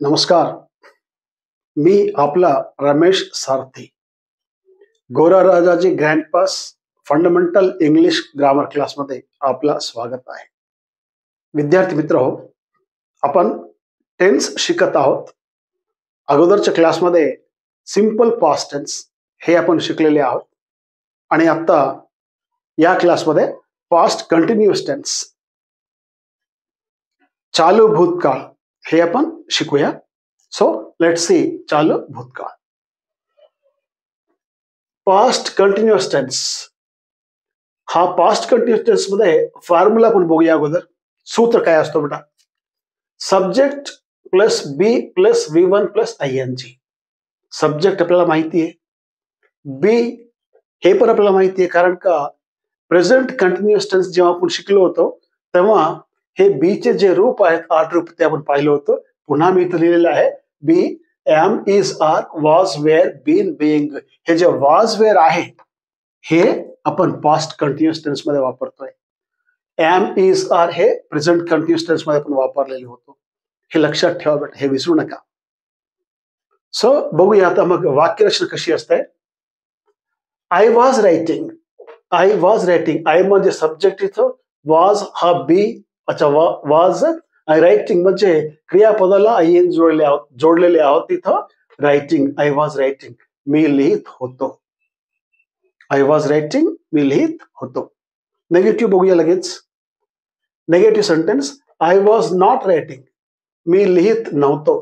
नमस्कार. मी आपला रमेश सारथी. गोरा Rajaji grand pass fundamental English grammar क्लासमध्ये आपलं स्वागत आहे. विद्यार्थी मित्र हो, आपण टेन्स शिकत आहोत. अगोदरच्या क्लासमध्ये सिंपल पास्ट टेन्स हे आपण शिकलेले आहोत आणि आता या क्लासमध्ये पास्ट कंटिन्युअस टेन्स चालू भूतकाळ हे आपण शिकूया. सो लेट्स सी चालू भूतकाळ. पास्ट कंटिन्युअस टेन्स हा पास्ट कंटिन्युअस टेन्स मध्ये फॉर्म्युला पण बघूया. अगोदर सूत्र काय असतो बेटा? Subject plus be plus V1 plus ING. Subject आपल्याला माहिती आहे, बी हे पण आपल्याला माहिती आहे, कारण का प्रेझेंट कंटिन्युअस टेन्स जेव्हा आपण शिकलो होतो तेव्हा हे बी चे जे रूप आहेत, 8 रूप, ते आपण पाहिलं होतं. पुन्हा मी इथं लिहिलेलं आहे be am is are was were been being. हे जे वॉज वेअर आहे हे आपण पास्ट कंटिन्युअस टेन्स मध्ये वापरतोय. एम इज आर हे प्रेझेंट कंटिन्युअस टेन्स मध्ये आपण वापरलेले होतो. हे लक्षात ठेवा बेटा, हे विसरू नका. सो बघूया आता मग वाक्यरचना कशी असते. I was writing. I was writing, I म्हणजे सब्जेक्ट, इथं वॉज हा बी. अच्छा, वॉज रायटिंग म्हणजे क्रियापदाला IN जोडलेले आहोत तिथं रायटिंग. आय वॉज रायटिंग, मी लिहित होतो. आय वॉज रायटिंग, मी लिहित होतो. नेगेटिव्ह बघूया लगेच. Negative sentence, I was not writing, मी लिहित नव्हतो.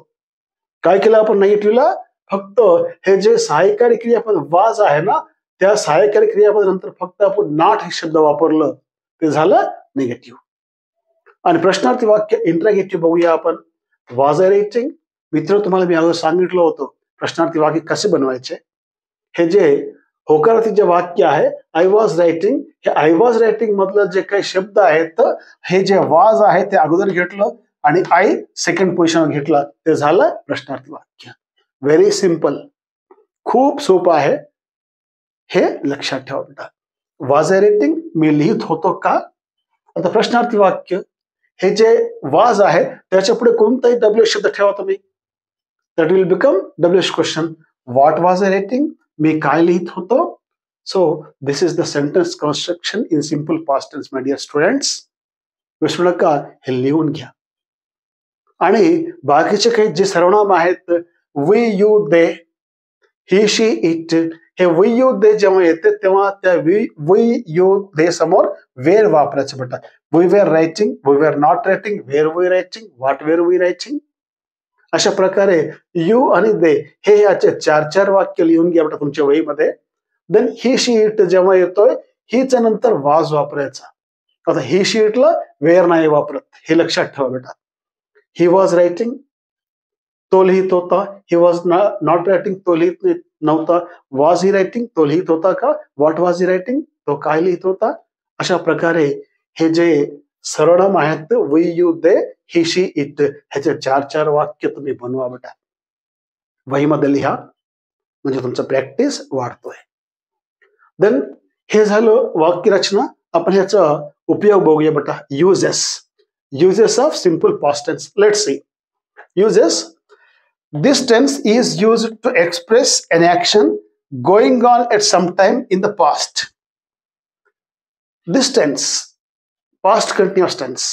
काय केलं आपण नेगेटिव्हला? फक्त हे जे सहाय्यकारी क्रियापद वाज आहे ना, त्या सहाय्यकारी क्रियापदानंतर फक्त आपण नॉट हे शब्द वापरलं, ते झालं निगेटिव्ह. आणि प्रश्नार्थी वाक्य इंट्रॅगेटिव्ह बघूया आपण. Was I writing? मित्र, तुम्हाला मी अगोदर सांगितलं होतं प्रश्नार्थी वाक्य कसे बनवायचे. हे जे होकारार्थी जे वाक्य आहे आय वॉज रायटिंग, हे आय वॉज रायटिंग मधलं जे काही शब्द आहेत, हे जे वॉज आहे ते अगोदर घेतलं आणि आय सेकंड पोझिशनवर घेतला, ते झालं प्रश्नार्थी वाक्य. व्हेरी सिंपल, खूप सोपं आहे, हे लक्षात ठेवा बेटा. वॉज आय रायटिंग, मी लिहित होतो का? आता प्रश्नार्थी वाक्य हे जे वाज आहे त्याच्या पुढे कोणताही डब्ल्यू शब्द ठेवा तुम्ही, that will become WH question. What was I writing, मी काय लिहित होतो. So this is the sentence construction in simple past tense. My dear students, विसरू नका, हे लिहून घ्या. आणि बाकीचे काही जे सर्वनाम आहेत, we you they, he she it, हे वी यू दे जेव्हा येते तेव्हा त्या वी यू दे समोर वेर वापरायचं बेटा. We were writing, we were not writing, were we writing, what were we writing. अशा प्रकारे यू आणि दे हे याचे 4 वाक्य लिहून घ्या बेटा तुमच्या वहीमध्ये. देन ही शी इट जेव्हा येतोय, हीच्या नंतर वाज वापरायचा. आता ही शी इटला वेर नाही वापरत, हे लक्षात ठेवा बेटा. ही वॉज रायटिंग, तो लिहित होता. ही वॉज नॉट रायटिंग, तो लिहित नव्हता. वॉज ही रायटिंग, तो लिहित होता का? व्हॉट वॉज ही रायटिंग, तो काय लिहित होता? अशा प्रकारे हे जे सर्वनाम आहेत, we you they, he she it, ह्याचे 4 वाक्य तुम्ही बनवा बेटा. वहीमध्ये लिहा, म्हणजे तुमचं प्रॅक्टिस वाढतोय. देन हे झालं वाक्यरचना. आपण ह्याचा उपयोग बघूया बेटा. Uses. Uses of simple past tense. Let's see. Uses. This tense is used to express an action going on at some time in the past. This tense, past continuous tense,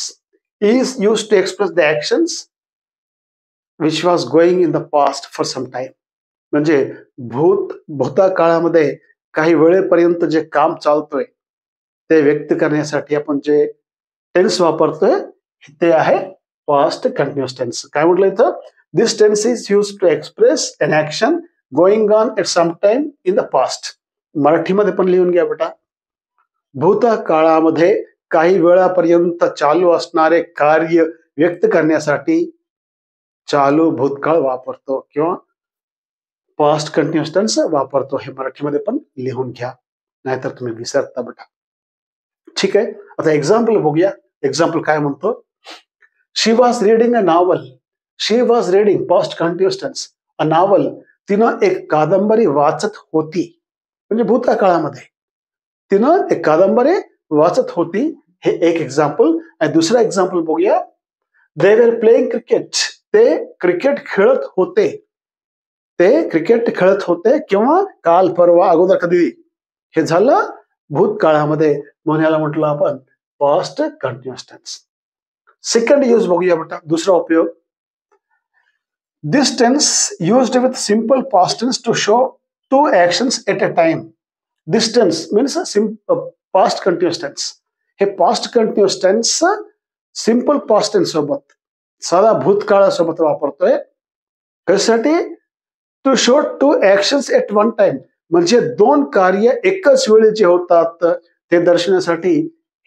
is used to express the actions which was going in the past for some time. म्हणजे भूतकाळामध्ये काही वेळेपर्यंत जे काम चालतोय ते व्यक्त करण्यासाठी आपण जे टेन्स वापरतोय ते आहे पास्ट कंटिन्युअस टेन्स. काय म्हटलं इथं? This tense is used to express an action going on at some time in the past. मराठीमध्ये पण लिहून घ्या बेटा. भूतकाळामध्ये काही वेळापर्यंत चालू असणारे कार्य व्यक्त करण्यासाठी चालू भूतकाळ वापरतो किंवा पास्ट कंटिन्युअस टेन्स वापरतो. हे मराठीमध्ये पण लिहून घ्या, नाहीतर तुम्ही विसरता बेटा. ठीक आहे, आता एक्झाम्पल बघूया. एक्झाम्पल काय म्हणतो? She was reading a novel. She was reading past continuous tense a novel. तिनं एक कादंबरी वाचत होती, म्हणजे भूतकाळामध्ये तिनं एक कादंबरी वाचत होती. हे एक एक्झाम्पल. आणि दुसरा एक्झाम्पल बघूया. दे वर प्लेइंग क्रिकेट. ते क्रिकेट खेळत होते. ते क्रिकेट खेळत होते किंवा काल परवा अगोदर कधी हे झालं भूतकाळामध्ये, म्हणून याला म्हटलं आपण past continuous tense. Second use बघूया बेटा, दुसरा उपयोग. This tense used with simple past tense to show two actions at a time. This tense means past continuous tense. हे past continuous tense simple past tense सोबत साधा भूतकाळासोबत वापरतोय. कशासाठी? To show two actions at one time, म्हणजे दोन कार्य एकच वेळी जे होतात ते दर्शवण्यासाठी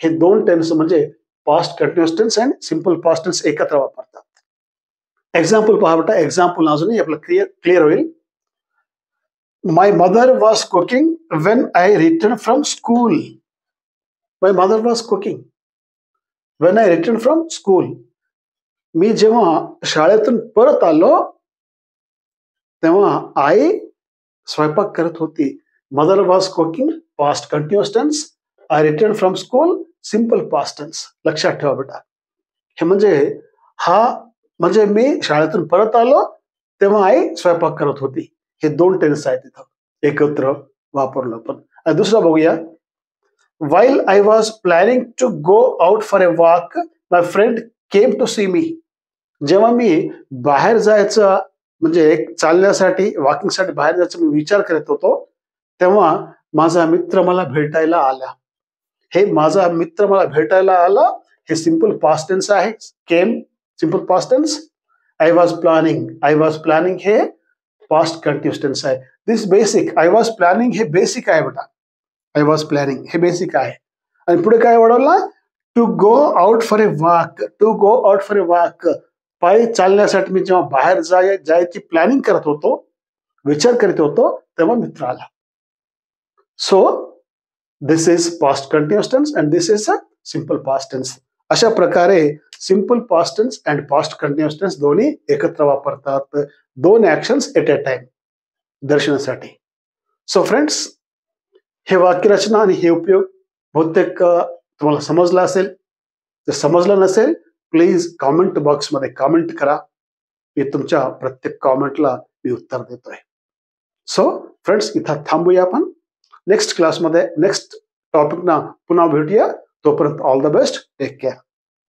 हे दोन टेन्स म्हणजे पास्ट कंटिन्युअस टेन्स आणि सिंपल पास्ट टेन्स एकत्र वापरतात. एक्झाम्पल पहा बेटा, एक्झाम्पल अजूनही आपलं क्लिअर होईल. My mother was cooking when I return from school. My mother was cooking when I return from school. मी जेव्हा शाळेतून परत आलो तेव्हा आई स्वयंपाक करत होती. Mother was cooking past continuous tense, I return from school simple past tense. लक्षात ठेवा बेटा, हे म्हणजे मी शाळेतून परत आलो तेव्हा आई स्वयंपाक करत होती. हे दोन टेन्स आहेत तिथं एकत्र वापरलं. पण दुसरा बघूया. While I was planning to go out for a walk my friend came to see me. जेव्हा मी बाहेर जायचं म्हणजे एक चालण्यासाठी वॉकिंगसाठी बाहेर जायचं मी विचार करत होतो तेव्हा माझा मित्र मला भेटायला आला. हे माझा मित्र मला भेटायला आला हे सिंपल पास्ट टेन्स आहे. Came simple past tense. I was planning हे पास्ट कंटिन्युअस टेन्स आहे. This basic I was planning हे बेसिक आहे बेटा. आय वॉज प्लॅनिंग हे बेसिक आहे. आणि पुढे काय वाढवलं? To go out for a walk. To go out for a walk, पायी चालण्यासाठी मी जेव्हा बाहेर जायची प्लॅनिंग करत होतो, विचार करीत होतो तेव्हा मित्र आला. So this is past continuous tense and this is a simple past tense. अशा प्रकारे simple past tense and past continuous tense दोन्ही एकत्र वापरतात दोन ऍक्शन्स एट अ टाइम दर्शवण्यासाठी. सो फ्रेंड्स, हे वाक्यरचना आणि हे उपयोग बहुतेक तुम्हाला समजला असेल. जर समजलं नसेल प्लीज कॉमेंट बॉक्समध्ये कॉमेंट करा. मी तुमच्या प्रत्येक कॉमेंटला मी उत्तर देतोय. सो फ्रेंड्स, इथं थांबूया आपण. नेक्स्ट क्लासमध्ये नेक्स्ट टॉपिक ना पुन्हा भेटूया. तोपर्यंत all the best. Take care.